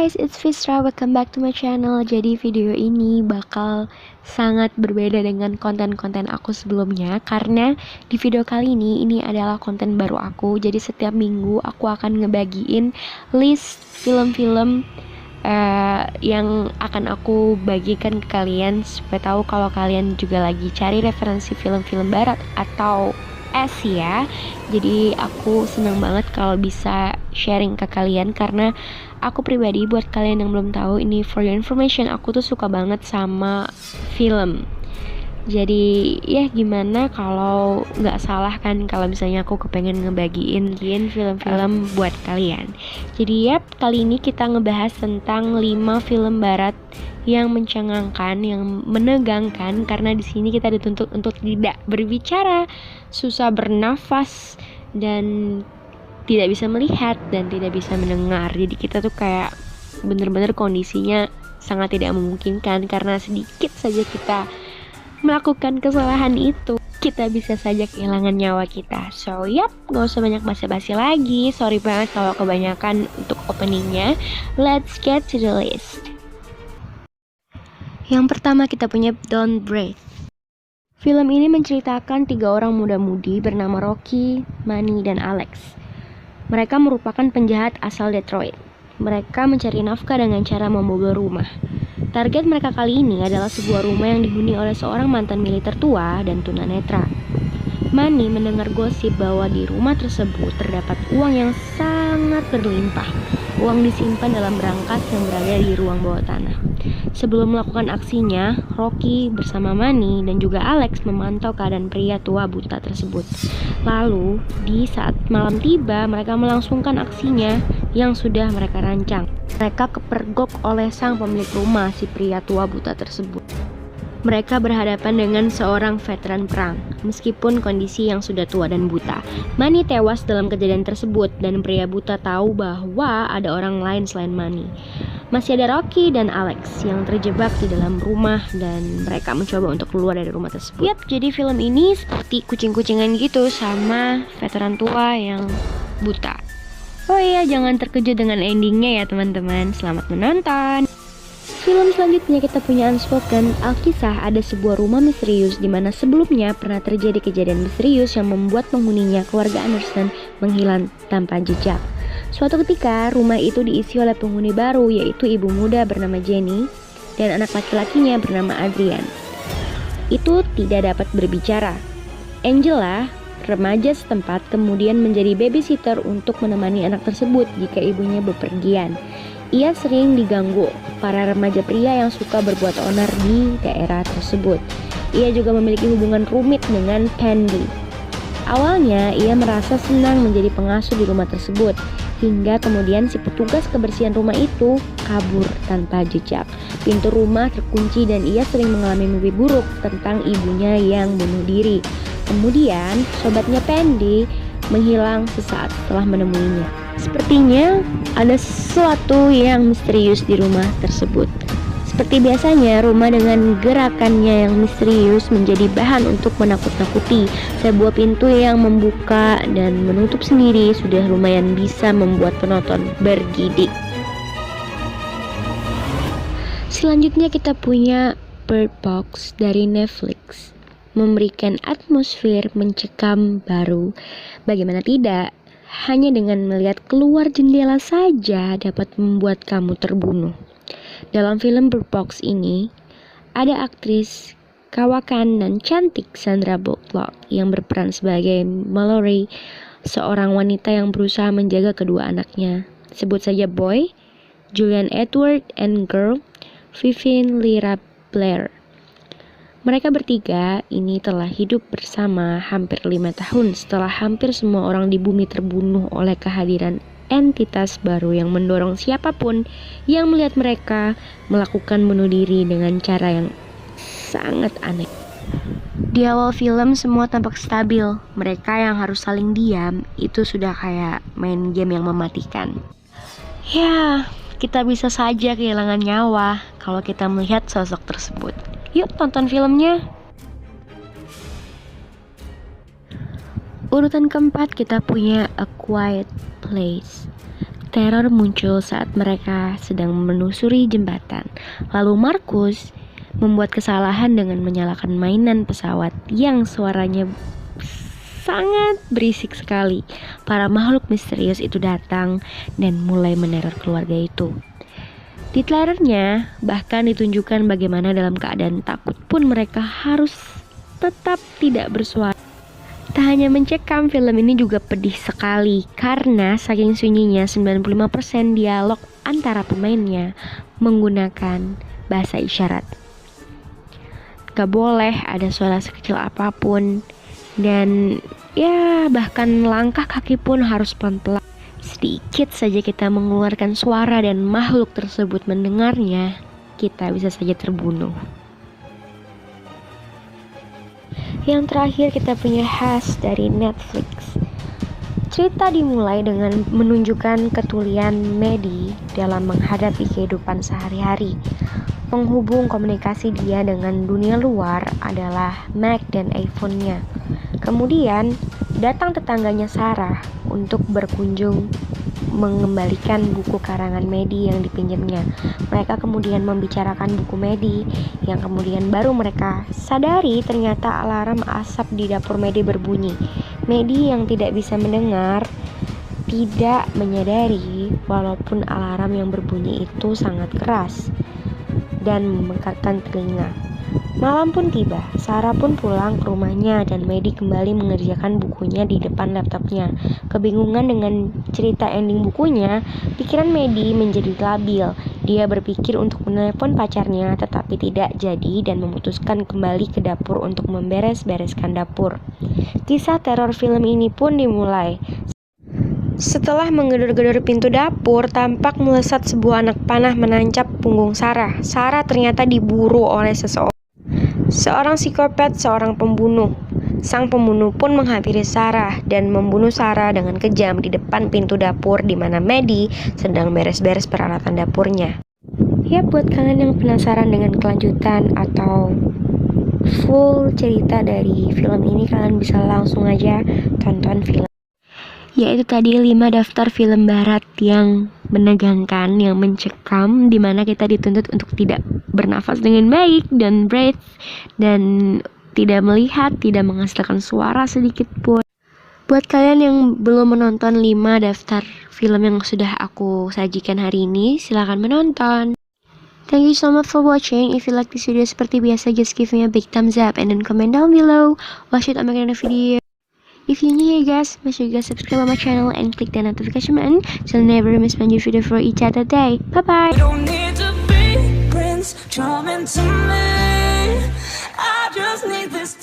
guys, it's Fisra, welcome back to my channel. Jadi video ini bakal sangat berbeda dengan konten-konten aku sebelumnya, karena di video kali ini adalah konten baru aku. Jadi setiap minggu aku akan ngebagiin list film-film yang akan aku bagikan ke kalian, supaya tahu kalau kalian juga lagi cari referensi film-film barat atau Asia. Jadi aku senang banget kalau bisa sharing ke kalian, karena aku pribadi, buat kalian yang belum tahu, ini for your information, aku tuh suka banget sama film. Jadi ya gimana kalau nggak salah kan kalau misalnya aku kepengen ngebagiin film-film buat kalian. Jadi kali ini kita ngebahas tentang 5 film barat yang mencengangkan, yang menegangkan, karena di sini kita dituntut untuk tidak berbicara, susah bernafas, dan tidak bisa melihat dan tidak bisa mendengar. Jadi kita tuh kayak bener-bener kondisinya sangat tidak memungkinkan, karena sedikit saja kita melakukan kesalahan itu, kita bisa saja kehilangan nyawa kita. So gak usah banyak basa-basi lagi. Sorry banget kalau kebanyakan untuk openingnya. Let's get to the list. Yang pertama kita punya Don't Breathe. Film ini menceritakan 3 orang muda-mudi bernama Rocky, Manny, dan Alex. Mereka merupakan penjahat asal Detroit. Mereka mencari nafkah dengan cara membobol rumah. Target mereka kali ini adalah sebuah rumah yang dihuni oleh seorang mantan militer tua dan tunanetra. Manny mendengar gosip bahwa di rumah tersebut terdapat uang yang sangat berlimpah. Uang disimpan dalam berangkas yang berada di ruang bawah tanah. Sebelum melakukan aksinya, Rocky bersama Manny dan juga Alex memantau keadaan pria tua buta tersebut. Lalu, di saat malam tiba, mereka melangsungkan aksinya yang sudah mereka rancang. Mereka kepergok oleh sang pemilik rumah, si pria tua buta tersebut. Mereka berhadapan dengan seorang veteran perang, meskipun kondisi yang sudah tua dan buta. Manny tewas dalam kejadian tersebut, dan pria buta tahu bahwa ada orang lain selain Manny. Masih ada Rocky dan Alex yang terjebak di dalam rumah, dan mereka mencoba untuk keluar dari rumah tersebut. Jadi film ini seperti kucing-kucingan gitu sama veteran tua yang buta. Oh iya, jangan terkejut dengan endingnya ya teman-teman. Selamat menonton. Film selanjutnya kita punya Unspoken. Alkisah ada sebuah rumah misterius di mana sebelumnya pernah terjadi kejadian misterius yang membuat penghuninya, keluarga Anderson, menghilang tanpa jejak. Suatu ketika, rumah itu diisi oleh penghuni baru, yaitu ibu muda bernama Jenny dan anak laki-lakinya bernama Adrian. Itu tidak dapat berbicara. Angela, remaja setempat, kemudian menjadi babysitter untuk menemani anak tersebut jika ibunya bepergian. Ia sering diganggu para remaja pria yang suka berbuat onar di daerah tersebut. Ia juga memiliki hubungan rumit dengan Pandy. Awalnya ia merasa senang menjadi pengasuh di rumah tersebut, hingga kemudian si petugas kebersihan rumah itu kabur tanpa jejak. Pintu rumah terkunci dan ia sering mengalami mimpi buruk tentang ibunya yang bunuh diri. Kemudian sobatnya Pandy menghilang sesaat setelah menemuinya. Sepertinya ada sesuatu yang misterius di rumah tersebut. Seperti biasanya, rumah dengan gerakannya yang misterius menjadi bahan untuk menakut-nakuti. Sebuah pintu yang membuka dan menutup sendiri sudah lumayan bisa membuat penonton bergidik. Selanjutnya kita punya Bird Box dari Netflix. Memberikan atmosfer mencekam baru. Bagaimana tidak? Hanya dengan melihat keluar jendela saja dapat membuat kamu terbunuh. Dalam film Bird Box ini, ada aktris kawakan dan cantik Sandra Bullock yang berperan sebagai Mallory, seorang wanita yang berusaha menjaga kedua anaknya. Sebut saja Boy, Julian Edward, and Girl, Vivian Lyra Blair. Mereka bertiga ini telah hidup bersama hampir 5 tahun setelah hampir semua orang di bumi terbunuh oleh kehadiran entitas baru yang mendorong siapapun yang melihat mereka melakukan bunuh diri dengan cara yang sangat aneh. Di awal film semua tampak stabil. Mereka yang harus saling diam itu sudah kayak main game yang mematikan. Ya, kita bisa saja kehilangan nyawa kalau kita melihat sosok tersebut. Yuk tonton filmnya. Urutan keempat kita punya A Quiet Place. teror muncul saat mereka sedang menelusuri jembatan. Lalu Markus membuat kesalahan dengan menyalakan mainan pesawat yang suaranya sangat berisik sekali. Para makhluk misterius itu datang dan mulai meneror keluarga itu. Di trailernya bahkan ditunjukkan bagaimana dalam keadaan takut pun mereka harus tetap tidak bersuara. Tak hanya mencekam, film ini juga pedih sekali karena saking sunyinya 95% dialog antara pemainnya menggunakan bahasa isyarat. Gak boleh ada suara sekecil apapun, dan ya bahkan langkah kaki pun harus pelan-pelan. Sedikit saja kita mengeluarkan suara dan makhluk tersebut mendengarnya, kita bisa saja terbunuh. Yang terakhir kita punya Hush dari Netflix. Cerita dimulai dengan menunjukkan ketulian Maddie dalam menghadapi kehidupan sehari-hari. Penghubung komunikasi dia dengan dunia luar adalah Mac dan iPhone-nya. Kemudian datang tetangganya Sarah untuk berkunjung mengembalikan buku karangan Maddie yang dipinjamnya. Mereka kemudian membicarakan buku Maddie yang kemudian baru mereka sadari ternyata alarm asap di dapur Maddie berbunyi. Maddie yang tidak bisa mendengar tidak menyadari walaupun alarm yang berbunyi itu sangat keras dan membengkakkan telinga. Malam pun tiba, Sarah pun pulang ke rumahnya dan Maddie kembali mengerjakan bukunya di depan laptopnya. Kebingungan dengan cerita ending bukunya, pikiran Maddie menjadi labil. Dia berpikir untuk menelepon pacarnya tetapi tidak jadi dan memutuskan kembali ke dapur untuk memberes-bereskan dapur. Kisah teror film ini pun dimulai. Setelah menggedor-gedor pintu dapur, tampak melesat sebuah anak panah menancap punggung Sarah. Sarah ternyata diburu oleh seorang psikopat, seorang pembunuh. Sang pembunuh pun menghampiri Sarah dan membunuh Sarah dengan kejam di depan pintu dapur di mana Maddie sedang beres-beres peralatan dapurnya. Ya, buat kalian yang penasaran dengan kelanjutan atau full cerita dari film ini, kalian bisa langsung aja tonton film. Yaitu tadi 5 daftar film barat yang menegangkan, yang mencekam, dimana kita dituntut untuk tidak bernafas dengan baik dan breath, dan tidak melihat, tidak menghasilkan suara sedikit pun. Buat kalian yang belum menonton 5 daftar film yang sudah aku sajikan hari ini, silahkan menonton. Thank you so much for watching. If you like this video seperti biasa, just give me a big thumbs up and then comment down below what should I make another video. If you're new here guys, make sure you guys subscribe on my channel and click the notification button so you'll never miss my new video for each other day. Bye bye. Don't need to be Prince charming to me. I just need this